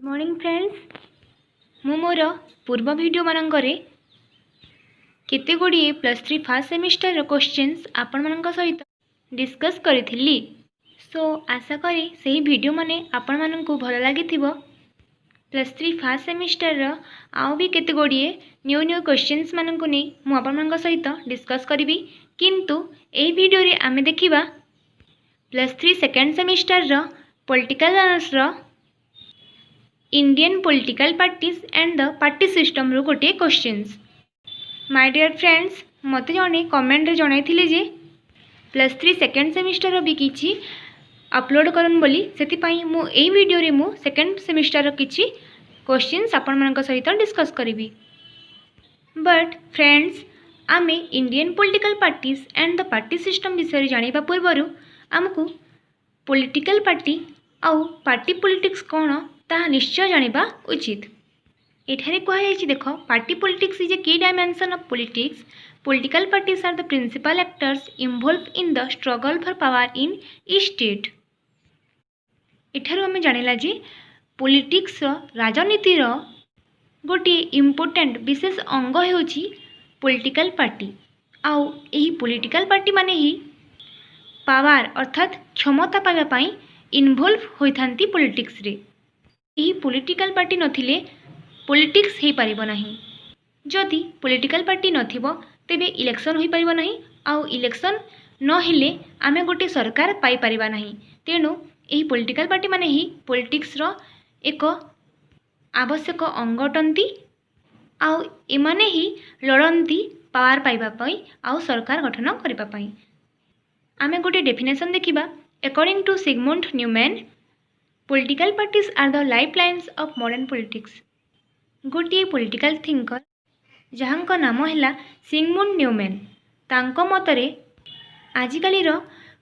Morning friends, मु मोर पूर्व video मानकरे केते गुड़िए +3 फर्स्ट सेमिस्टर क्वेश्चंस आपण मानक सहित डिस्कस करी। सो आशा करी सही वीडियो माने आपण मानकु भल लागिथिबो। +3 फर्स्ट सेमिस्टर आउ भी केते गुड़िए न्यू क्वेश्चंस मानकु नै मु आपण मानक सहित डिस्कस करिवि। किंतु एही वीडियो रे आमे देखिबा +3 second semester political science Indian political parties and the party system रो गोटे क्वेश्चंस। माय डियर फ्रेंड्स, मते जने कमेंट रे जणाइथिले जे +3 सेकंड सेमिस्टर भी किछि अपलोड करन बोली, सेति पई मु एई वीडियो रे मु सेकंड सेमिस्टर किछि क्वेश्चंस आपण मानक सहित डिस्कस करिवि। बट फ्रेंड्स, आमे Indian political parties and the party system विषय जानिबा पूर्वरु हमकु पॉलिटिकल पार्टी आउ पार्टी पॉलिटिक्स कोन ताहा निश्चय जानिबा उचित। एठारे कह देख, party politics is a key dimension of politics. Political parties are the principal actors involve in the struggle for power in state. एठारो हमें जानिला जे पॉलिटिक्स राजनीतिर गोटे इम्पोर्टेंट विशेष अंग होची पॉलिटिकल पार्टी। आउ एही पॉलिटिकल पार्टी माने ही पावर अर्थात क्षमता पाइबा पई इन्वॉल्व होइथांती पॉलिटिक्स रे। यही पॉलिटिकल पार्टी नथिले पॉलिटिक्स हो पारिबो नाही। जदि पॉलिटिकल पार्टी नथिबो तेबे इलेक्शन हो पारिबो नाही, आउ इलेक्शन न हेले आमे गोटे सरकार पाई पारिबा नाही। तेणु यही पॉलिटिकल पार्टी माने ही पॉलिटिक्स रो एक आवश्यक अंग अटंती। आउ एमाने ही लड़ंती पावर पाइबा पई आउ सरकार गठन करिबा पई। आमे गोटे डेफिनेशन देखिबा। According to Sigmund Neumann, political parties are the lifelines of modern politics. गोटे पॉलिटिकल थिंकर जहाँक नाम है सिगमुंड न्यूमैन, तांको मतरे आजिकालीर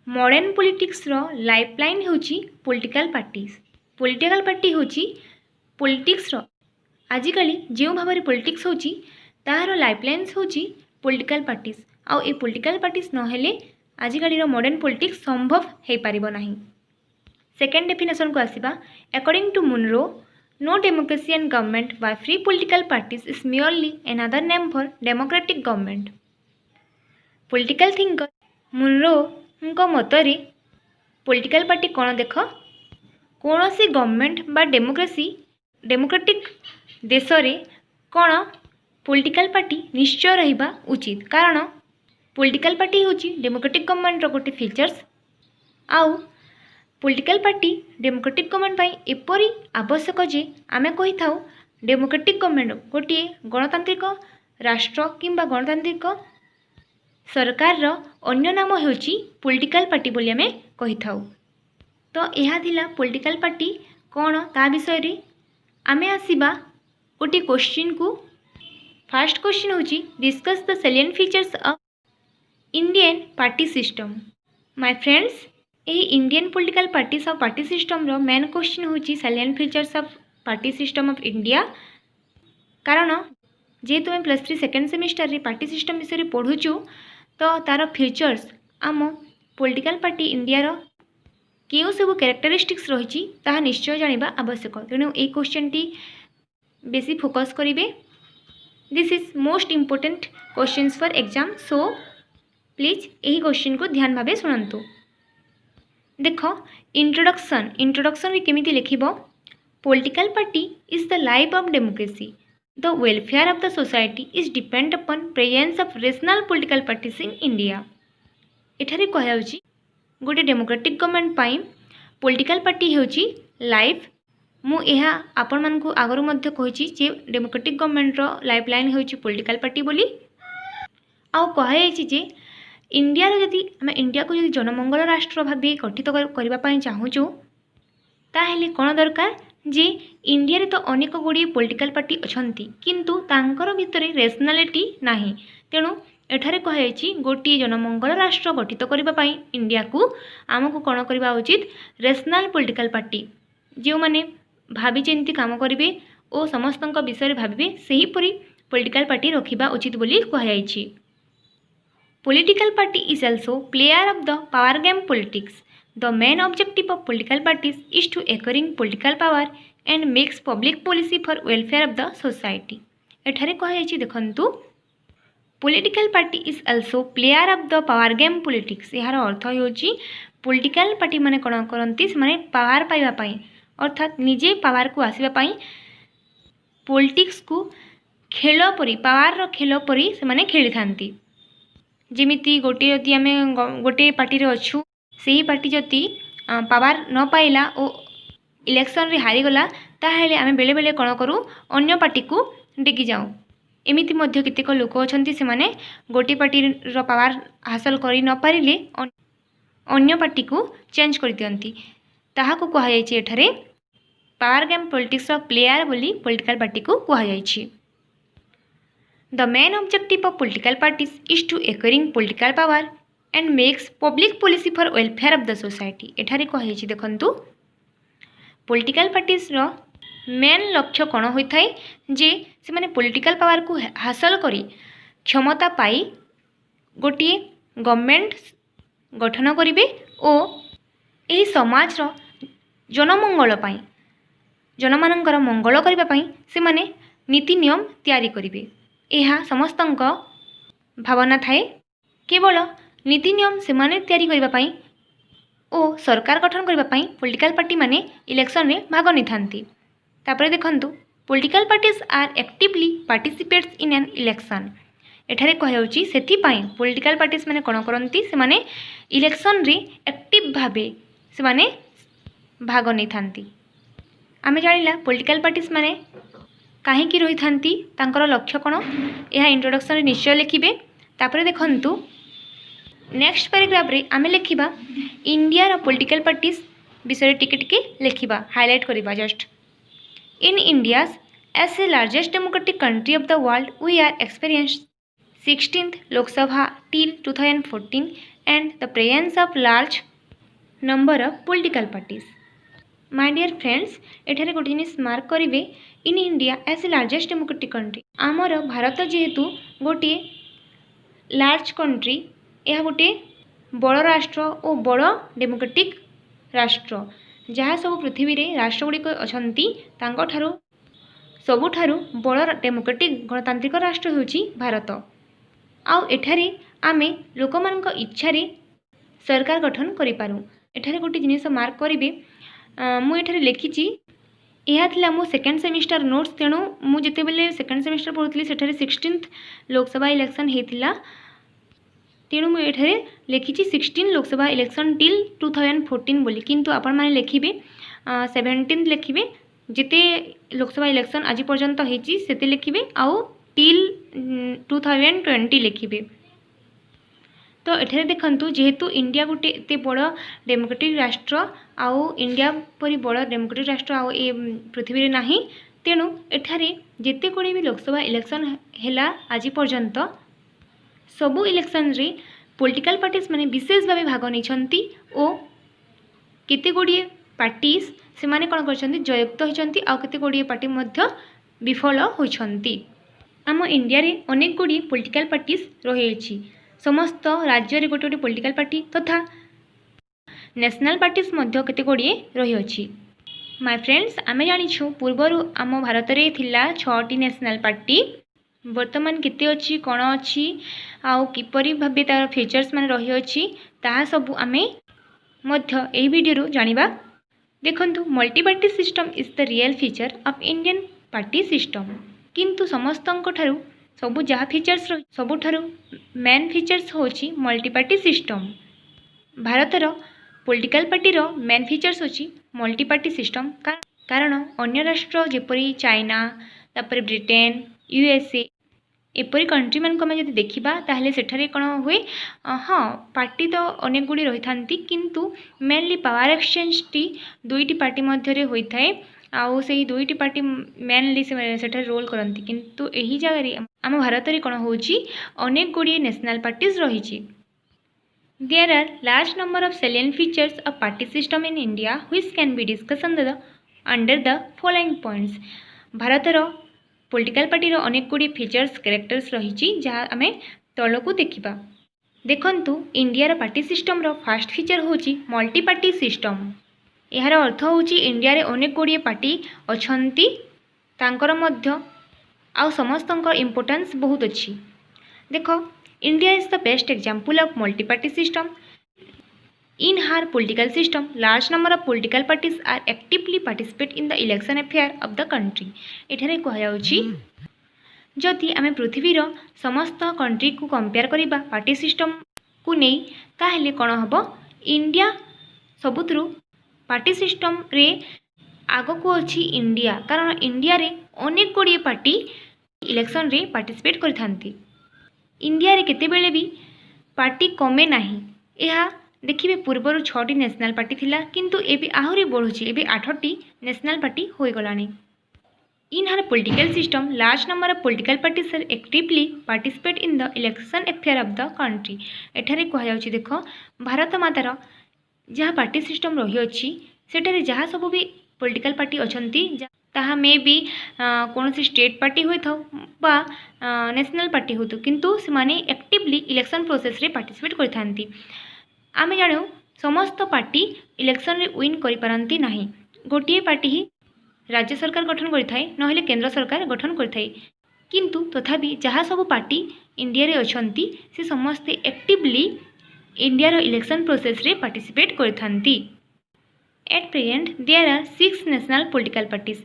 मॉडर्न पॉलिटिक्स रो लाइफलाइन होची पॉलिटिकल पार्टीज। पॉलिटिकल पार्टी होची पॉलिटिक्स रो आजिकाली जो भाव में पॉलिटिक्स होची ताहार लाइफलाइन्स होची पॉलिटिकल पार्टीज। आउ ए पॉलिटिकल पार्टीज नहेले आजिकालीर मॉडर्न पॉलिटिक्स संभव हो पारिबो नाही। सेकेंड डेफिनेशन को आसिबा। According to Munro, no democracy and government by free political parties is merely another name for democratic government. Political thinker Munro मतरे पॉलिटिकल पार्टी कौन देख, कौन सी गवर्नमेंट बा डेमोक्रेटिक देश रे कौन पॉलिटिकल पार्टी निश्चय रहिबा उचित। कारण पॉलिटिकल पार्टी होची डेमोक्रेटिक गवर्नमेंट रो गोटे फीचर्स। आउ पॉलिटिकल पार्टी डेमोक्रेटिक गवर्नमेंट पाई एपरी आवश्यक जे आमे कहि थाउ डेमोक्रेटिक गवर्नमेंट गोटे गणतांत्रिक राष्ट्र किंबा गणतांत्रिक सरकार रो अन्य नाम होची पॉलिटिकल पार्टी बोली आमे कहि थाउ। तो यह थिला पॉलिटिकल पार्टी कौन ता विषय रे आमे आसीबा गोटे क्वेश्चन को। फर्स्ट क्वेश्चन होची discuss the salient features of Indian party system. My friends, यही Indian political parties of party system रो मेन क्वेश्चन होची salient features of party system of India. कारण जेहेतु आम +3 सेकंड सेमिस्टर रे पार्टी सिस्टम विषय पढ़ुचु, तो तार फीचर्स आम पॉलिटिकल पार्टी इंडिया रो केउ सब कैरेक्टरिस्टिक्स रही ताहा निश्चय जानिबा आवश्यक। तेणु ए क्वेश्चन टी बेसी फोकस करिवे। This is most important questions for exam. So please यही क्वेश्चन को ध्यान भावे सुनंतु। देख, इंट्रोडक्शन भी केमिति लिखिबो। Political party is the life of democracy. The welfare of the society is depend upon presence of rational political parties in India. एठारे कहउची गोटे डेमोक्रेटिक गवर्नमेंट पाई पॉलिटिकल पार्टी होची लाइफ। मु एहा आपण मानकु आगरु मध्य कहिची जे डेमोक्रेटिक गवर्नमेंट रो लाइफलाइन होची पॉलिटिकल पार्टी बोली। आउ कहायची जे इंडिया जदि आम इंडिया को जदि जनमंगल राष्ट्र भाव गठित करने चाहूँ ताहेले कौन दरकार जे इंडिया रे तो अनेक गुड़ी पॉलिटिकल पार्टी अछंती, किंतु तांकर भितरे रेशनालिटी नाही। तेणु एठारे कहायची गोटे जनमंगल राष्ट्र गठित करने इंडिया को आमको कौन करवा उचित, रेशनल पॉलिटिकल पार्टी जो माने भाभी चिंती काम करेंगे और समस्त विषय भावे सेहीपरि पॉलिटिकल पार्टी रखा उचित बोली कहायची। Political party is also player of the power game politics. The main objective of political parties is to acquiring political power and makes public policy for welfare of the society. एठारे कहुई देखंतु political party is also player of the power game politics. यार अर्थ होची political party माने कोन करंती से माने power पाइबा पई अर्थात निजे पावर को आसीबा पई पॉलिटिक्स को खेल परी पावर रो खेल परी से माने खेली थांती। जेमिति गोटे जदि आमे गोटे पार्टी रे अछु सेही पार्टी जदि पावर न पाइला ओ इलेक्शन रे हारी गला ताहेले आमे बेले बेले कोन करू अन्य पार्टी को डेगी जाऊ। एमिति मध्य केतेक लोक अछंती से माने गोटे पार्टी रो पावर हासिल करि न पारिले अन्य पार्टी को चेंज कर दियंती। ताहा को कहा जायछि एठारे पावर गेम पॉलिटिक्स रो प्लेयर बोली पॉलिटिकल पार्टी को कहा जायछि। The main objective of political parties is to acquiring political power and makes public policy for welfare of the society। एठारे कही देखंतु पॉलिटिकल पार्टीज रो मेन लक्ष्य कौन होता है जे से माने पॉलिटिकल पावर को हासिल करी क्षमता पाई गोटे गवर्नमेंट गठन करिवे ओ एही समाज रो जनमंगल पाई जनमानंकर मंगल करिबा पाई से माने नीति नियम तैयारी करिवे। यह समस्तंक भावना थाए केवल नीति नियम से माने तैयारी करबा पई ओ सरकार गठन करबा पई पॉलिटिकल पार्टी माने इलेक्शन रे भाग नि थांती। तापरे देखंतु political parties are actively participates in an election. एठारे कहउची सेति पई पॉलिटिकल पार्टीज माने कोन करंती से माने इलेक्शन रे एक्टिव भाबे से माने भाग नि थांती। आमे जानिला पॉलिटिकल पार्टीज माने कहीं रही थांती तांकर लक्ष्य कौन यह इंट्रोडक्शन निश्चय लिखिबे। तापरे देखंतु नेक्स्ट पैराग्राफ रे आमे लिखिबा इंडिया रो पॉलिटिकल पार्टीज विषय टिके टिके लिखिबा हाईलाइट करिबा just. In India as a largest democratic country of the world we are experience 16th Lok Sabha till 2014 and the presence of large number of political parties. My dear friends एठारे गोटे जिनिस mark करिवे in India as a largest democratic country आमर भारत जेहेतु गोटे large country यह गोटे बड़ राष्ट्र और बड़ डेमोक्रेटिक राष्ट्र जहाँ सब पृथ्वी रे राष्ट्रगुड़िक अछंती तांको ठारू सबुठारू बड़ डेमोक्रेटिक गणतांत्रिक राष्ट्र होची भारत। आउ एठारे आमे लोकमानक इच्छारे सरकार गठन करि पारू। एठारे गोटे जिनिस मार्क करिवे मु एठारे लिखिची यह थिला मो सेकेंड सेमिस्टर नोट्स तेणु मु जेते बेले सेकेंड सेमिस्टर पढुतली सेठारे 16th लोकसभा इलेक्शन हेतिला तेणु मु एठारे लिखिची 16 लोकसभा इलेक्शन टिल 2014 बोली किंतु आपण माने लिखिबे 17 लिखिबे जेते लोकसभा इलेक्शन आज पर्यंत हेची सेते लिखिबे आउ टिल 2020 लिखिबे। तो एठारे देखंतु जेहेतु इंडिया गोटे एते बड़ डेमोक्रेटिक राष्ट्र आउ इंडिया परी बड़ डेमोक्रेटिक राष्ट्र आउ ए पृथ्वी रे नाही तेणु एठारे जेते कोड़ी भी लोकसभा इलेक्शन हैला आज पर्यंत सबु इलेक्शन रे पॉलिटिकल पार्टीज माने विशेष भाव भाग नहीं ओ केते गोड़िए पार्टीज से माने कोन करछंती जयुक्त होइछंती आउ केते गोड़िए पार्टी मध्य विफल होइछंती। आम इंडिया रे अनेक गोड़िए पॉलिटिकल पार्टीज रहिछि समस्त राज्य रे गोटे गोटे पॉलिटिकल पार्टी तथा नेशनल पार्टीज मध्य केते गोड़िए रही अछि। माय फ्रेंड्स आमे जानिछु पूर्वरु आम भारत रे थिला 6टी नेशनल पार्टी वर्तमान केते अछि कोन अछि आउ किपरि भाबे तार फीचर्स माने रही अछि ताहा सब आमे मध्य एही वीडियो रु जानिबा। देखंतु multi party system is the real feature of Indian party system किंतु समस्तंक ठारू सबु जहाँ फीचर्स सबुठारू मेन फीचर्स होची मल्टी पार्टी सिस्टम। भारतर पॉलिटिकल पार्टी रो मेन फीचर्स होची मल्टी पार्टी सिस्टम कारण अन्य राष्ट्र जेपरी चाइना तापर ब्रिटेन यूएसए एपरी कंट्री मान को जब देखा ताहले सेठारे कौन हुए हाँ पार्टी तो अनेक गुड़ी रही था किंतु मेनली पावर एक्सचेंज टी दुईटी पार्टी मध्य होता है आउ से दुईटी पार्टी मेनली सेठारे रोल करती किंतु यही जगह आम भारत में कौन होची अनेक गुड़ी नेशनल पार्टीज रही। There are large number of salient features of party system in India which can be discussed under the following points। भारतर पॉलिटिकल पार्टी रो अनेक गुड़ी फीचर्स कैरेक्टर्स रही जहाँ आम तलू देखा। देखंतु इंडिया रो party system row first feature होची मल्टी पार्टी सिस्टम। यार अर्थ होची इंडिया रे अनेक गुड़िए पार्टी अछंती तांकर मध्य आउ समस्तंकर इम्पोर्टेंस बहुत अच्छी। देख India is the best example of multi party system. In her political system, large number of political parties are actively participate in the election affair of the country। एठारे कहुछि जदि आमे पृथ्वीर समस्त कंट्री को कंपेयर करिबा party system को नहीं ताहेले कोन हबो India सबुथरु party system रे आगो को अछि इंडिया, कारण इंडिया रे अनेक गुड़िए पार्टी इलेक्शन रे पार्टिसिपेट करथांती। इंडिया रे केते बेले भी पार्टी कमे नाही। एहा देखिए पूर्वर 6टी नेशनल पार्टी थिला किंतु एबे आहुरी बढ़ुची, एबे 8टी नेशनल पार्टी होई गलानी। In her political system large number of political parties are actively participate in the election affair of the country. एठारे कहा जाउची देखो भारत मातार जहाँ पार्टी सिस्टम रही अछि सेठारे जहाँ सब भी पॉलिटिकल पार्टी अछंती ताहा मे भी कौन सी स्टेट पार्टी होई थाउ बा नेशनल पार्टी होतु किंतु से माने एक्टिवली इलेक्शन प्रोसेस रे पार्टिसिपेट करथांती। आमे जानु समस्त पार्टी इलेक्शन रे विन करि पारंती नाही। गोटिए पार्टी ही राज्य सरकार गठन करिथाय नहेले केंद्र सरकार गठन करिथाय, किंतु तथापि जहाँ सब पार्टी इंडिया रे अछंती से समस्त एक्टिवली इंडिया रो इलेक्शन प्रोसेस रे पार्टिसिपेट करथांती। At present there are 6 national political parties.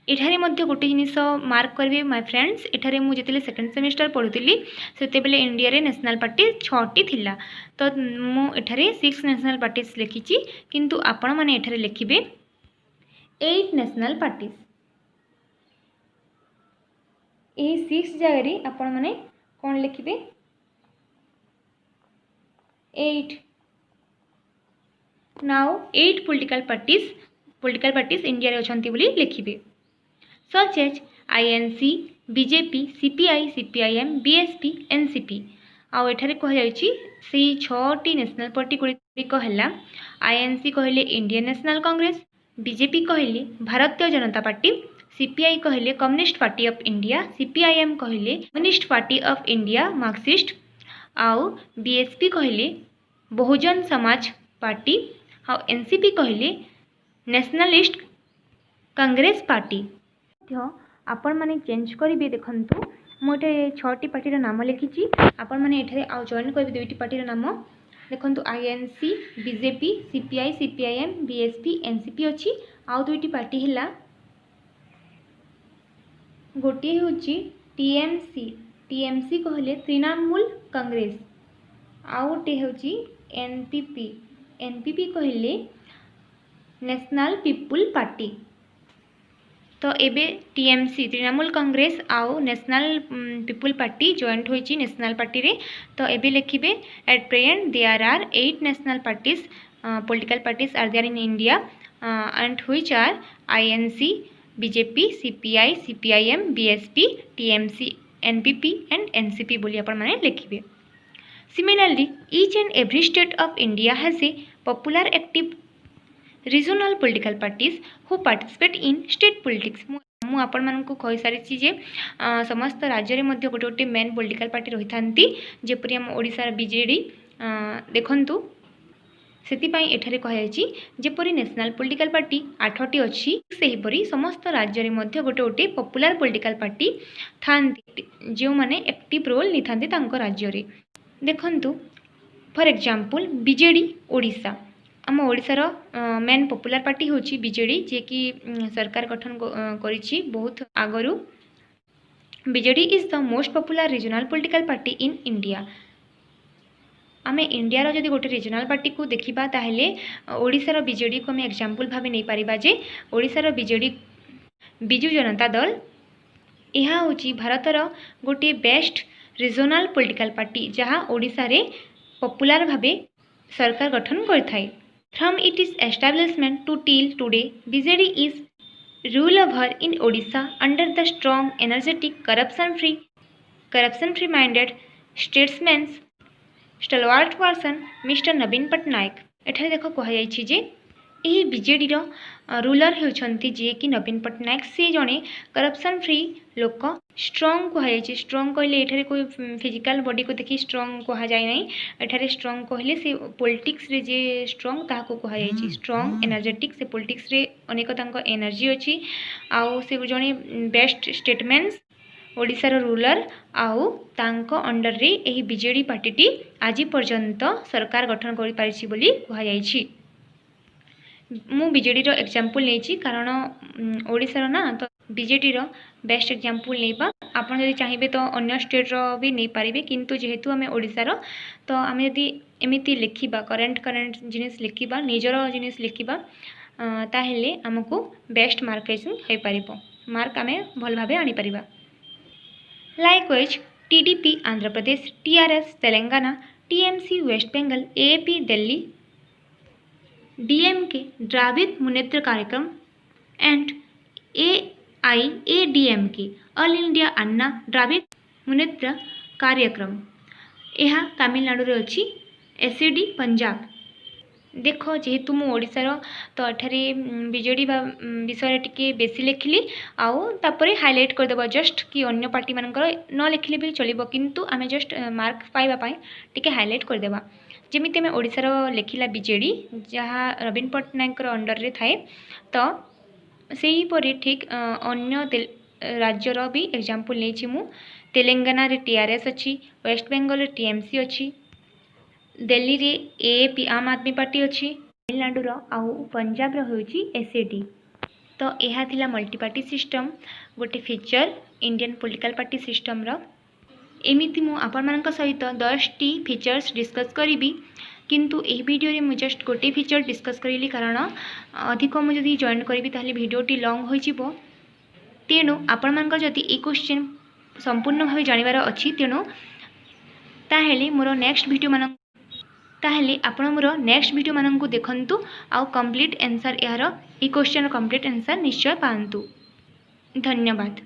एठारे मध्य गोटे जिनिस मार्क करेंगे माय फ्रेंड्स, एठारे मु जेतेले सेकेंड सेमिस्टर पढ़ुली सेते बेले इंडिया रे नेशनल पार्टी 6टी थिला, तो मु एठारे 6 नेशनल पार्टीज लिखिची किंतु आपण माने एठारे लिखिबे 8 नेशनल पार्टीज। ए 6 जगह रे आपण माने कोन लिखिबे 8। नाउ 8 पॉलिटिकल पार्टीज इंडिया रे अछंती बोली लिखिबे such as INC, BJP, CPI, CPIM, BSP, NCP। आउ एठारे कह जायछि से 6टी नेशनल पार्टी गुड़िक है INC कहले इंडियन नेशनल कांग्रेस, BJP कहले भारतीय जनता पार्टी, CPI कहले communist party of India, CPIM कहले communist party of India Marxist, आउ BSP कहले बहुजन समाज पार्टी, आउ NCP कहले नेशनलिस्ट कांग्रेस पार्टी। आपण माने चेंज करेंगे। देखंतु मोटे 6टी पार्टी नाम लिखी, आपण माने एठारे आउ जॉइन करेंगे 2टी पार्टी नाम। देखंतु INC, BJP, CPI, CPIM, BSP, NCP अच्छी। आउ 2टी पार्टी है गोटे हूँ TMC कहले तृणमूल कांग्रेस, आउ गोटे हूँ NPP कहले नेशनल पीपुल पार्टी। तो एबे TMC तृणमूल कांग्रेस आउ नेशनल पीपुल पार्टी जॉइंट होइची नेशनल पार्टी रे। तो एबे लिखिबे at present there are 8 national parties political parties are there in India and which are INC, BJP, CPI, CPIM, BSP, TMC, NPP and NCP बोली आपण माने लिखिबे। Similarly, each and every state of India has a popular active regional political parties who participate in state politics। मु आपण मानकु कहि सारिछि जे समस्त राज्य रे मध्य गोटे गोटे मेन पॉलिटिकल पार्टी रही थांती, जेपरि हम ओडिसा रे BJD देखंतु सेति पई एठारे कहैछि जेपरि नेशनल पॉलिटिकल पार्टी 8टी अछि, सेहिपरि समस्त राज्य रे मध्य गोटे गोटे पॉपुलर पॉलिटिकल पार्टी थांती जे माने एक्टिव रोल नि थांती तांको राज्य रे। देखंतु फॉर एग्जांपल BJD ओडिसा, आम ओडिशार मेन पॉपुलर पार्टी होची BJD, जे कि सरकार गठन करिछि बहुत आगरु। BJD is the most popular regional political party in India. आमे इंडिया रो जदि गोटे रीजनल पार्टी को देखिबा ताहेले ओडिशार BJD को आमे एग्जांपल भाबे नै पारिबा जे ओडिशार BJD बिजु जनता दल यह होची भारतर गोटे बेस्ट रीजनल पॉलिटिकल पार्टी जहाँ ओडिशा रे पॉपुलर भाबे सरकार गठन करथाय। From its establishment to till today, BJD is ruler in Odisha under the strong, energetic, corruption-free minded statesman's stalwart person Mr. नवीन पटनायक। एठारे देखो कह जायछि जे यही बीजेडी रूलर होती जी कि नवीन पट्टनायक से जड़े करप्शन फ्री लोक स्ट्रंग कहुई स्ट्रंग कहले ये कोई फिजिकल बॉडी को देखिए स्ट्रंग कह जाए ना एठारे स्ट्रंग कहले से पॉलिटिक्स रे जे स्ट्रंग ताको कहुई स्ट्रंग एनर्जेटिक से पॉलिटिक्स रे अनेक तांको एनर्जी अच्छी आउ से जड़े बेस्ट स्टेटमेंट्स ओडिशार रूलर आउ तांको अंडर रे यही बीजेडी पार्टी आज पर्यंत सरकार गठन कर पारिछि बोली कहुई। मु बीजेडी रो एग्जांपल नहीं कारण ओडिशार ना तो बीजेडी रो बेस्ट एग्जांपल नहीं पा आपन जदि चाहिए तो अन्य स्टेट रो भी नहीं पारिबे किंतु जेहेतु आम ओडिशार तो आम जदि एमिति लिखिबा करेंट जिनिस लिखिबा निजर जिनिस लिखिबा ताहेले हमको बेस्ट मार्केटिंग हो पारिबो मार्क आम भल भाबे आनी परिबा। Likewise TDP Andhra Pradesh, TRS Telangana, TMC West Bengal, AAP Delhi, DMK Dravida Munnetra कार्यक्रम and AIADMK all India Anna Dravida Munnetra कार्यक्रम यह तमिलनाडु रे अच्छी एसएडी पंजाब। देख जेहेतु मु ओडिशार तो एठारे बीजेडी विषय टिके बेसी लिखिली आउ तापरे हाईलाइट करदेव जस्ट कि अन्य पार्टी मानकर न लिखिले भी चलिबो किंतु आमे जस्ट मार्क पाइबा पाई टिके हाईलाइट करदेवा जमी आम ओडिशार लिखिला बीजेडी जहाँ नवीन पट्टनायक अंडर रे थाए तो सही परी ठीक अन्य राज्यर भी एग्जांपल नहीं मु तेलंगाना रे टीआरएस अच्छी, वेस्ट बेंगल रे टीएमसी अच्छी, दिल्ली रे एएपी आम आदमी पार्टी अच्छी, तमिलनाडु रो आउ पंजाब रो होची एसएडी। तो यह थिला मल्टी पार्टी सिस्टम गोटे feature Indian political party system रो। एमिति मु आपण मानक सहित 10टी फीचर्स डिस्कस करी किंतु एही वीडियो रे मु जस्ट गोटे फीचर डिस्कस करिली कारण अधिक मु जदि जॉइन करी ताहले वीडियोटी लॉन्ग होई जिवो तेणु आपण मानक जदि ए क्वेश्चन संपूर्ण भाव जानिबार अछि तेणु ताहेले मोर नेक्स्ट वीडियो मान ताहेले आपण मोर नेक्स्ट वीडियो माननकु देखंतु आउ कंप्लीट आंसर यार ए क्वेश्चन कंप्लीट आंसर निश्चय पांतु। धन्यवाद।